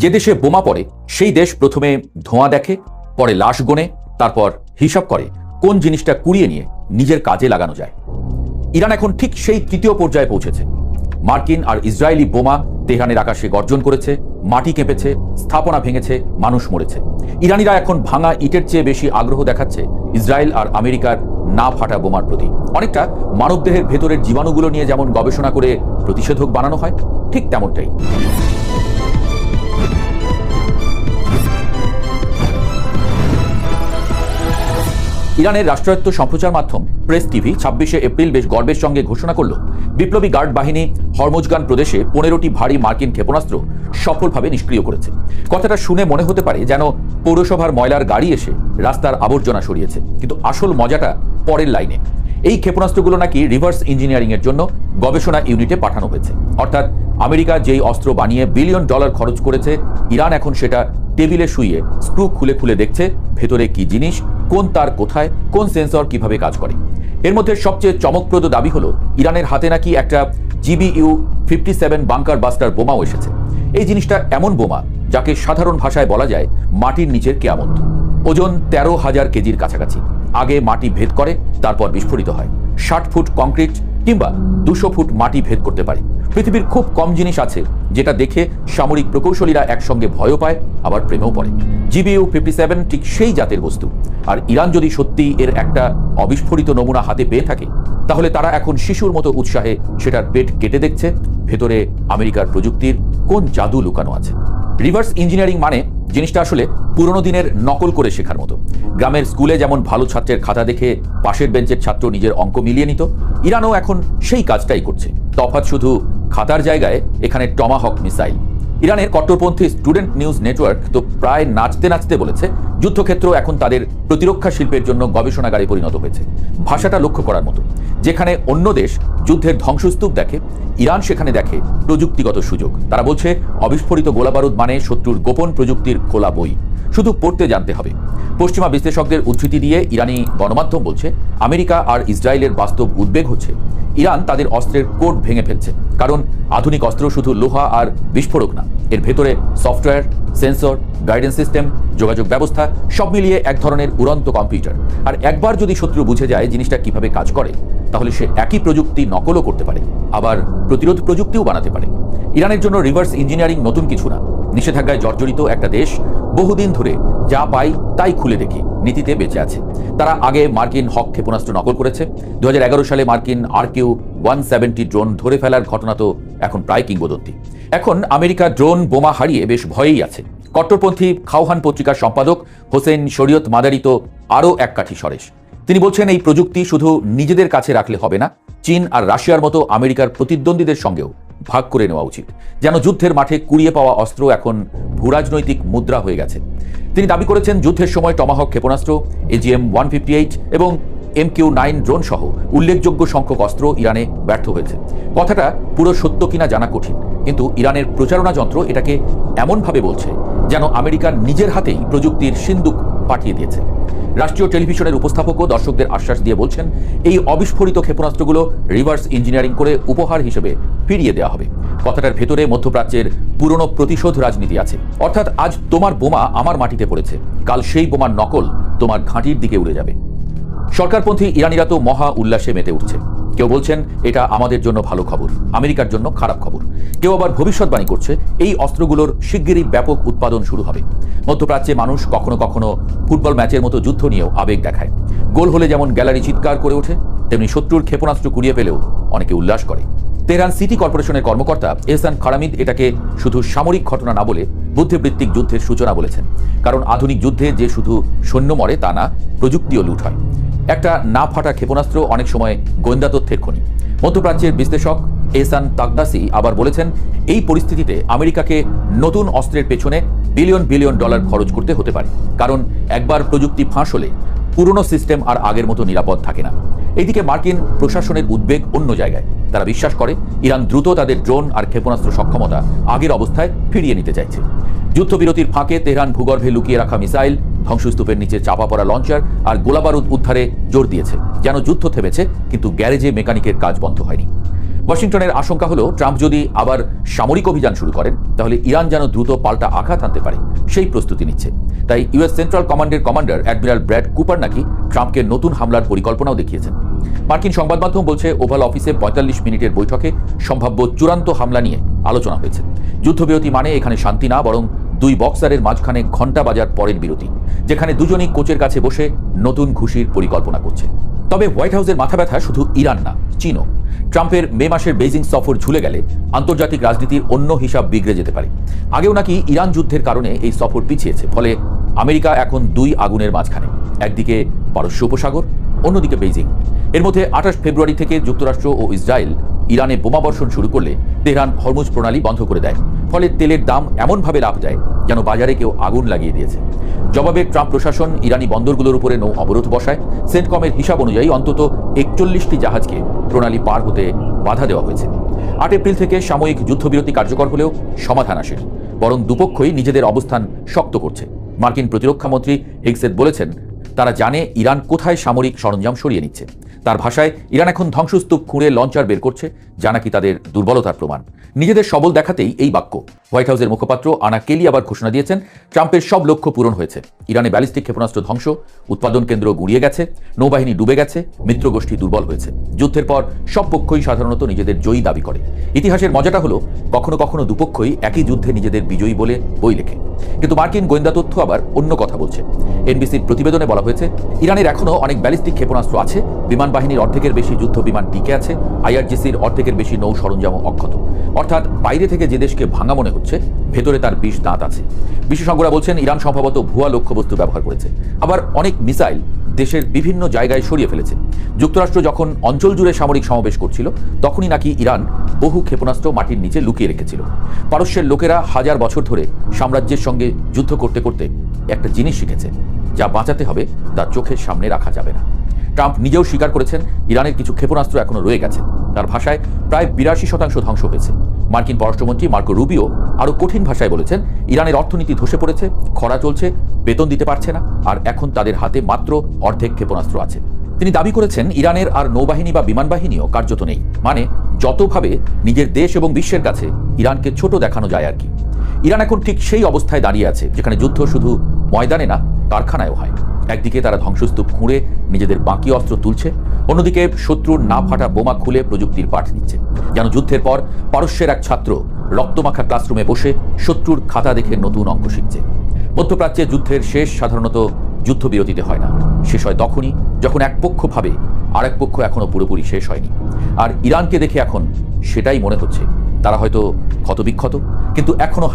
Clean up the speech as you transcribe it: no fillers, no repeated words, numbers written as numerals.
যে দেশে বোমা পড়ে সেই দেশ প্রথমে ধোঁয়া দেখে, পরে লাশ গোনে, তারপর হিসাব করে কোন জিনিসটা কুড়িয়ে নিয়ে নিজের কাজে লাগানো যায়। ইরান এখন ঠিক সেই তৃতীয় পর্যায়ে পৌঁছেছে। মার্কিন আর ইসরায়েলি বোমা তেহরানের আকাশে গর্জন করেছে, মাটি কেঁপেছে, স্থাপনা ভেঙেছে, মানুষ মরেছে। ইরানিরা এখন ভাঙা ইটের চেয়ে বেশি আগ্রহ দেখাচ্ছে ইসরায়েল আর আমেরিকার না ফাটা বোমার প্রতি। অনেকটা মানবদেহের ভেতরের জীবাণুগুলো নিয়ে যেমন গবেষণা করে প্রতিষেধক বানানো হয়, ঠিক তেমনটাই। ইরানের রাষ্ট্রায়ত্ত সম্প্রচার মাধ্যম প্রেস টিভি 26শে এপ্রিল বেশ গর্বের সঙ্গে ঘোষণা করল, বিপ্লবী গার্ড বাহিনী হরমুজগান প্রদেশে 15টি ভারী মার্কিন ক্ষেপণাস্ত্র সফলভাবে নিষ্ক্রিয় করেছে। কথাটা শুনে মনে হতে পারে যেন পৌরসভার ময়লার গাড়ি এসে রাস্তার আবর্জনা সরিয়েছে, কিন্তু আসল মজাটা পরের লাইনে। এই ক্ষেপণাস্ত্রগুলো নাকি রিভার্স ইঞ্জিনিয়ারিং এর জন্য গবেষণা ইউনিটে পাঠানো হয়েছে। অর্থাৎ আমেরিকা যেই অস্ত্র বানিয়ে বিলিয়ন ডলার খরচ করেছে, ইরান এখন সেটা টেবিলে শুয়ে স্ক্রু খুলে খুলে দেখছে ভেতরে কি জিনিস, কোন তার কোথায়, কোন সেন্সর কিভাবে কাজ করে। এর মধ্যে সবচেয়ে চমকপ্রদ দাবি হলো ইরানের হাতে নাকি একটা GBU-57 বাংকার বাস্টার বোমাও এসেছে। এই জিনিসটা এমন বোমা যাকে সাধারণ ভাষায় বলা যায় মাটির নিচের কেয়ামত। ওজন 13,000 কেজির কাছাকাছি। আগে মাটি ভেদ করে, তারপর বিস্ফোরিত হয়। 60 ফুট কংক্রিট কিংবা 200 ফুট মাটি ভেদ করতে পারে। পৃথিবীর খুব কম জিনিস আছে যেটা দেখে সামরিক প্রকৌশলীরা একসঙ্গে ভয়ও পায়, আবার প্রেমেও পড়ে। GBU-57 ঠিক সেই জাতের বস্তু। আর ইরান যদি সত্যি এর একটা অবিস্ফোরিত নমুনা হাতে পেয়ে থাকে, তাহলে তারা এখন শিশুর মতো উৎসাহে সেটার পেট কেটে দেখছে ভেতরে আমেরিকার প্রযুক্তির কোন জাদু লুকানো আছে। রিভার্স ইঞ্জিনিয়ারিং মানে জিনিসটা আসলে পুরনো দিনের নকল করে শেখার মতো। গ্রামের স্কুলে যেমন ভালো ছাত্রের খাতা দেখে পাশের বেঞ্চের ছাত্র নিজের অঙ্ক মিলিয়ে নিত, ইরানও এখন সেই কাজটাই করছে। তফাৎ শুধু খাতার জায়গায় এখানে টমাহক মিসাইল। ইরানের কট্টরপন্থী স্টুডেন্ট নিউজ নেটওয়ার্ক তো প্রায় নাচতে নাচতে বলেছে, যুদ্ধক্ষেত্র এখন তাদের প্রতিরক্ষা শিল্পের জন্য গবেষণাগারে পরিণত হয়েছে। ভাষাটা লক্ষ্য করার মতো। যেখানে অন্য দেশ যুদ্ধের ধ্বংসস্তূপ দেখে, ইরান সেখানে দেখে প্রযুক্তিগত সুযোগ। তারা বলছে অবিস্ফোরিত গোলাবারুদ মানে শত্রুর গোপন প্রযুক্তির খোলা বই, শুধু পড়তে জানতে হবে। পশ্চিমা বিশ্লেষকদের উদ্ধৃতি দিয়ে ইরানি গণমাধ্যম বলছে, আমেরিকা আর ইসরায়েলের বাস্তব উদ্বেগ হচ্ছে ইরান তাদের অস্ত্রের কোড ভেঙে ফেলছে। কারণ আধুনিক অস্ত্র শুধু লোহা আর বিস্ফোরক না, এর ভেতরে সফটওয়্যার, সেন্সর, গাইডেন্স সিস্টেম, যোগাযোগ ব্যবস্থা সব মিলিয়ে এক ধরনের উড়ন্ত কম্পিউটার। আর একবার যদি শত্রু বুঝে যায় জিনিসটা কিভাবে কাজ করে, তাহলে সে একই প্রযুক্তি নকলও করতে পারে, আবার প্রতিরোধ প্রযুক্তিও বানাতে পারে। ইরানের জন্য রিভার্স ইঞ্জিনিয়ারিং নতুন কিছু না। নিষেধাজ্ঞায় জর্জরিত একটা দেশ বহুদিন ধরে যা পাই তাই খুলে দেখি নীতিতে বেঁচে আছে। তারা আগে মার্কিন হক ক্ষেপণাস্ত্র নকল করেছে। 2011 সালে মার্কিন RQ-170 ড্রোন ধরে ফেলার ঘটনা তো এখন প্রায় কিংবদন্তি। এখন আমেরিকা ড্রোন বোমা হারিয়ে বেশ ভয়েই আছে। কট্টরপন্থী খাওহান পত্রিকার সম্পাদক হোসেন শরীয়ত মাদারি তো আরও এক কাঠি সরেশ। তিনি বলছেন, এই প্রযুক্তি শুধু নিজেদের কাছে রাখলে হবে না, চীন আর রাশিয়ার মতো আমেরিকার প্রতিদ্বন্দ্বীদের সঙ্গেও ভাগ করে নেওয়া উচিত। যেন যুদ্ধের মাঠে কুড়িয়ে পাওয়া অস্ত্র এখন ভূরাজনৈতিক মুদ্রা হয়ে গেছে। তিনি দাবি করেছেন, যুদ্ধের সময় টমাহক ক্ষেপণাস্ত্র, AGM-158 এবং MQ-9 ড্রোন সহ উল্লেখযোগ্য সংখ্যক অস্ত্র ইরানে ব্যর্থ হয়েছে। কথাটা পুরো সত্য কিনা জানা কঠিন, কিন্তু ইরানের প্রচারণা যন্ত্র এটাকে এমনভাবে বলছে যেন আমেরিকার নিজের হাতেই প্রযুক্তির সিন্দুক পাঠিয়ে দিয়েছে। রাষ্ট্রীয় টেলিভিশনের উপস্থাপকও দর্শকদের আশ্বাস দিয়ে বলছেন, এই অবিস্ফোরিত ক্ষেপণাস্ত্রগুলো রিভার্স ইঞ্জিনিয়ারিং করে উপহার হিসেবে ফিরিয়ে দেওয়া হবে। কথাটার ভেতরে মধ্যপ্রাচ্যের পুরনো প্রতিশোধ রাজনীতি আছে। অর্থাৎ আজ তোমার বোমা আমার মাটিতে পড়েছে, কাল সেই বোমার নকল তোমার ঘাঁটির দিকে উড়ে যাবে। সরকারপন্থী ইরানিরা তো মহা উল্লাসে মেতে উঠছে। কেউ বলছেন এটা আমাদের জন্য ভালো খবর, আমেরিকার জন্য খারাপ খবর। কেউ আবার ভবিষ্যৎবাণী করছে এই অস্ত্রগুলোর শিগগিরই ব্যাপক উৎপাদন শুরু হবে। মধ্যপ্রাচ্যে মানুষ কখনো কখনো ফুটবল ম্যাচের মতো যুদ্ধ নিয়েও আবেগ দেখায়। গোল হলে যেমন গ্যালারি চিৎকার করে ওঠে, তেমনি শত্রুর ক্ষেপণাস্ত্র কুড়িয়ে পেলেও অনেকে উল্লাস করে। তেহরান সিটি কর্পোরেশনের কর্মকর্তা এহসান খারামিদ এটাকে শুধু সামরিক ঘটনা না বলে বুদ্ধিবৃত্তিক যুদ্ধের সূচনা বলেছেন। কারণ আধুনিক যুদ্ধে যে শুধু সৈন্য মরে তা না, প্রযুক্তিও লুট হয়। একটা না ফাটা ক্ষেপণাস্ত্র অনেক সময় গোয়েন্দা তথ্যের খনি। মধ্যপ্রাচ্যের বিশ্লেষক এহসান তাকদাসি আবার বলেছেন, এই পরিস্থিতিতে আমেরিকাকে নতুন অস্ত্রের পেছনে বিলিয়ন বিলিয়ন ডলার খরচ করতে হতে পারে। কারণ একবার প্রযুক্তি ফাঁস হলে পুরনো সিস্টেম আর আগের মতো নিরাপদ থাকে না। এইদিকে মার্কিন প্রশাসনের উদ্বেগ অন্য জায়গায়। তারা বিশ্বাস করে ইরান দ্রুত তাদের ড্রোন আর ক্ষেপণাস্ত্র সক্ষমতা আগের অবস্থায় ফিরিয়ে নিতে চাইছে। যুদ্ধবিরতির ফাঁকে তেহরান ভূগর্ভে লুকিয়ে রাখা মিসাইল, ধ্বংসস্তূপের নিচে চাপা পড়া লঞ্চার আর গোলাবারুদ উদ্ধারে জোর দিয়েছে। যেন যুদ্ধ থেমেছে, কিন্তু গ্যারেজে মেকানিকের কাজ বন্ধ হয়নি। ওয়াশিংটনের আশঙ্কা হলো ট্রাম্প যদি আবার সামরিক অভিযান শুরু করেন তাহলে ইরান যেন দ্রুত পাল্টা আঘাত আনতে পারে সেই প্রস্তুতি নিচ্ছে। তাই ইউএস সেন্ট্রাল কমান্ডের কমান্ডার অ্যাডমিরাল ব্র্যাড কুপার নাকি ট্রাম্পকে নতুন হামলার পরিকল্পনাও দেখিয়েছেন। মার্কিন সংবাদ মাধ্যম বলছে ওভাল অফিসে ৪৫ মিনিটের বৈঠকে সম্ভাব্য চূড়ান্ত হামলা নিয়ে আলোচনা হয়েছে। যুদ্ধবিরতি মানে এখানে শান্তি না, বরং দুই বক্সারের মাঝখানে ঘণ্টা বাজার পরের বিরতি, যেখানে দুজনই কোচের কাছে বসে নতুন ঘুষির পরিকল্পনা করছে। তবে হোয়াইট হাউসের মাথা ব্যথা শুধু ইরান না, চীনও। ট্রাম্পের মে মাসের বেইজিং সফর ঝুলে গেলে আন্তর্জাতিক রাজনীতির অন্য হিসাব বিগড়ে যেতে পারে। আগেও নাকি ইরান যুদ্ধের কারণে এই সফর পিছিয়েছে, ফলে আমেরিকা এখন দুই আগুনের মাঝখানে, একদিকে পারস্য উপসাগর, অন্যদিকে বেইজিং। এর মধ্যে ২৮ ফেব্রুয়ারি থেকে যুক্তরাষ্ট্র ও ইসরায়েল ইরানে বোমাবর্ষণ শুরু করলে তেহরান হরমুজ প্রণালী বন্ধ করে দেয়, ফলে তেলের দাম এমনভাবে লাফ দেয় যেন বাজারে কেউ আগুন লাগিয়ে দিয়েছে। জবাবে ট্রাম্প প্রশাসন ইরানি বন্দরগুলোর উপরে নৌ অবরোধ বসায়। সেন্টকমের হিসাব অনুযায়ী অন্তত ৪১টি জাহাজকে প্রণালী পার হতে বাধা দেওয়া হয়েছে। ৮ এপ্রিল থেকে সাময়িক যুদ্ধবিরতি কার্যকর হলেও সমাধান আসেনি, বরং দুপক্ষই নিজেদের অবস্থান শক্ত করছে। মার্কিন প্রতিরক্ষামন্ত্রী হেগসেট বলেছেন তারা জানে ইরান কোথায় সামরিক সরঞ্জাম সরিয়ে নিচ্ছে। তার ভাষায়, ইরান এখন ধ্বংসস্তূপ খুঁড়ে লঞ্চার বের করছে, যা নাকি তাদের দুর্বলতার প্রমাণ। নিজেদের সবল দেখাতেই এই বাক্য। হোয়াইট হাউসের মুখপাত্র আনা কেলি আবার ঘোষণা দিয়েছেন ট্রাম্পের সব লক্ষ্য পূরণ হয়েছে। ইরানে ব্যালিস্টিক ক্ষেপণাস্ত্র ধ্বংস, উৎপাদন কেন্দ্র গুঁড়িয়ে গেছে, নৌবাহিনী ডুবে গেছে, মিত্রগোষ্ঠী দুর্বল হয়েছে। যুদ্ধের পর সব পক্ষই সাধারণত নিজেদের জয়ী দাবি করে। ইতিহাসের মজাটা হলো কখনো কখনো দুপক্ষই একই যুদ্ধে নিজেদের বিজয়ী বলে বই লেখে। কিন্তু মার্কিন গোয়েন্দা তথ্য আবার অন্য কথা বলছে। এনবিসির প্রতিবেদনে বলা হয়েছে ইরানের এখনও অনেক ব্যালিস্টিক ক্ষেপণাস্ত্র আছে, বিমান বাহিনীর অর্ধেকের বেশি যুদ্ধ বিমান টিকে আছে, আইআরজিসির অর্ধেকের বেশি নৌ সরঞ্জামও অক্ষত। অর্থাৎ বাইরে থেকে যে দেশকে ভাঙা মনে হচ্ছে, ভেতরে তার বিষ দাঁত আছে। বিশেষজ্ঞরা বলছেন ইরান সম্ভবত ভুয়া লক্ষ্যবস্তু ব্যবহার করেছে, আবার অনেক মিসাইল দেশের বিভিন্ন জায়গায় সরিয়ে ফেলেছে। যুক্তরাষ্ট্র যখন অঞ্চল জুড়ে সামরিক সমাবেশ করছিল, তখনই নাকি ইরান বহু ক্ষেপণাস্ত্র মাটির নিচে লুকিয়ে রেখেছিল। পারস্যের লোকেরা হাজার বছর ধরে সাম্রাজ্যের সঙ্গে যুদ্ধ করতে করতে একটা জিনিস শিখেছে, যা বাঁচাতে হবে তা চোখের সামনে রাখা যাবে না। ট্রাম্প নিজেও স্বীকার করেছেন ইরানের কিছু ক্ষেপণাস্ত্র এখনো রয়ে গেছে। তার ভাষায় প্রায় ৮২% ধ্বংস হয়েছে। মার্কিন পররাষ্ট্রমন্ত্রী মার্কো রুবিও আরও কঠিন ভাষায় বলেছেন ইরানের অর্থনীতি ধসে পড়েছে, খরা চলছে, বেতন দিতে পারছে না, আর এখন তাদের হাতে মাত্র অর্ধেক ক্ষেপণাস্ত্র আছে। তিনি দাবি করেছেন ইরানের আর নৌবাহিনী বা বিমান বাহিনীও কার্যত নেই, মানে যতভাবে নিজের দেশ এবং বিশ্বের কাছে ইরানকে ছোট দেখানো যায় আর কি। ইরান এখন ঠিক সেই অবস্থায় দাঁড়িয়ে আছে যেখানে যুদ্ধ শুধু ময়দানে না, কারখানায়ও হয়। একদিকে তারা ধ্বংসস্তূপ খুঁড়ে নিজেদের বাকি অস্ত্র তুলছে, অন্যদিকে শত্রুর না ফাটা বোমা খুলে প্রযুক্তির পাঠ নিচ্ছে। যেন যুদ্ধের পর পারস্যের এক ছাত্র রক্তমাখা ক্লাসরুমে বসে শত্রুর খাতা দেখে নতুন অঙ্ক শিখছে। মধ্যপ্রাচ্যে যুদ্ধের শেষ সাধারণত যুদ্ধবিরতিতে হয় না, শেষ হয় তখনই যখন এক পক্ষ ভাবে আর এক পক্ষ এখনো পুরোপুরি শেষ হয়নি। আর ইরানকে দেখে এখন সেটাই মনে হচ্ছে। তারা হয়তো ক্ষতবিক্ষত, কিন্তু এখনো